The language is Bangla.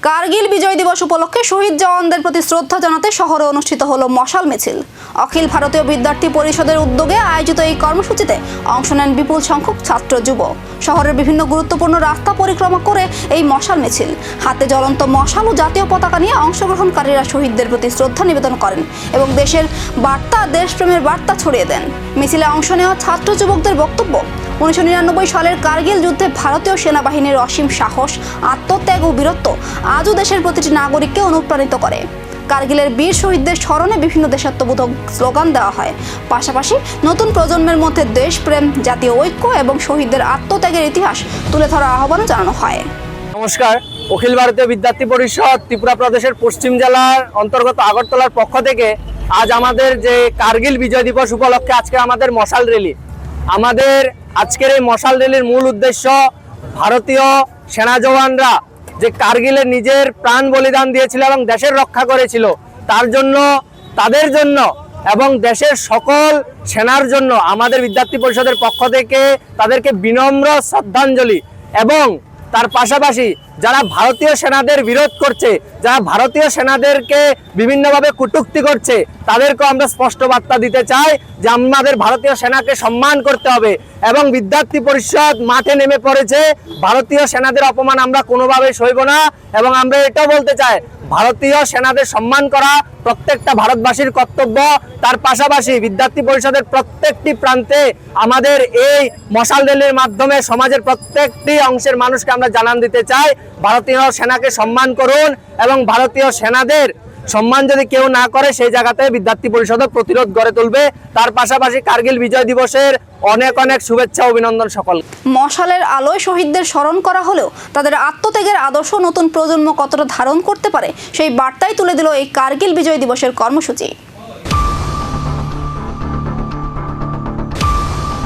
কার্গিল বিজয় দিবস উপলক্ষে শহীদ জওয়ানদের প্রতি শ্রদ্ধা জানাতে শহরে অনুষ্ঠিত হলো মশাল মিছিল। অখিল ভারতীয় বিদ্যার্থী পরিষদের উদ্যোগে আয়োজিত এই কর্মসূচিতে অংশ নেন বিপুল সংখ্যক ছাত্র যুব। শহরের বিভিন্ন গুরুত্বপূর্ণ রাস্তা পরিক্রমা করে এই মশাল মিছিল, হাতে জ্বলন্ত মশাল ও জাতীয় পতাকা নিয়ে অংশগ্রহণকারীরা শহীদদের প্রতি শ্রদ্ধা নিবেদন করেন এবং দেশের বার্তা, দেশপ্রেমের বার্তা ছড়িয়ে দেন। মিছিলে অংশ নেওয়া ছাত্র যুবকদের বক্তব্য, 1999 সালের কার্গিল যুদ্ধে ভারতীয় সেনাবাহিনীর অসীম সাহস, আত্মত্যাগ ও বীরত্ব আজও দেশের প্রতিটি নাগরিককে অনুপ্রাণিত করে। কার্গিলের বীর শহীদদের স্মরণে বিভিন্ন দেশাত্মবোধক স্লোগান দেওয়া হয়। পাশাপাশি নতুন প্রজন্মের মধ্যে দেশপ্রেম, জাতীয় ঐক্য এবং শহীদদের আত্মত্যাগের ইতিহাস তুলে ধরার আহ্বান জানানো হয়। নমস্কার, অখিল ভারতীয় বিদ্যার্থী পরিষদ ত্রিপুরা প্রদেশের পশ্চিম জেলার অন্তর্গত আগরতলার পক্ষ থেকে আজ আমাদের যে কার্গিল বিজয় দিবস উপলক্ষে আজকে আমাদের মশাল র্যালি। আমাদের আজকের এই মশাল র্যালির মূল উদ্দেশ্য, ভারতীয় সেনা জওয়ানরা যে কার্গিলে নিজের প্রাণ বলিদান দিয়েছিল এবং দেশের রক্ষা করেছিল, তার জন্য, তাদের জন্য এবং দেশের সকল সেনার জন্য আমাদের বিদ্যার্থী পরিষদের পক্ষ থেকে তাদেরকে বিনম্র শ্রদ্ধাঞ্জলি এবং তার পাশাপাশি যারা ভারতীয় সেনাদের বিরোধ করছে, যারা ভারতীয় সেনাদেরকে বিভিন্নভাবে কটূক্তি করছে, তাদেরকে আমরা স্পষ্ট বার্তা দিতে চাই যে আমাদের ভারতীয় সেনাকে সম্মান করতে হবে এবং বিদ্যার্থী পরিষদ মাঠে নেমে পড়েছে। ভারতীয় সেনাদের অপমান আমরা কোনোভাবেই সইব না এবং আমরা এটাও বলতে চাই, ভারতীয় সেনাদের সম্মান করা প্রত্যেকটা ভারতবাসীর কর্তব্য। তার পাশাপাশি বিদ্যার্থী পরিষদের প্রত্যেকটি প্রান্তে আমাদের এই মশাল র্যালির মাধ্যমে সমাজের প্রত্যেকটি অংশের মানুষকে আমরা জানান দিতে চাই, ভারতীয় সেনাকে সম্মান করুন এবং ভারতীয় সেনাদের সম্মান যদি কেউ না করে সেই জায়গাতে বিদ্যার্থী পরিষদ প্রতিরোধ গড়ে তুলবে। তার পাশাপাশি কার্গিল বিজয় দিবসের অনেক অনেক শুভেচ্ছা, অভিনন্দন সকল। মশালের আলোয় শহীদদের স্মরণ করা হলেও তাদের আত্মত্যাগের আদর্শ নতুন প্রজন্ম কতটা ধারণ করতে পারে সেই বার্তাই তুলে দিল এই কার্গিল বিজয় দিবসের কর্মসূচি।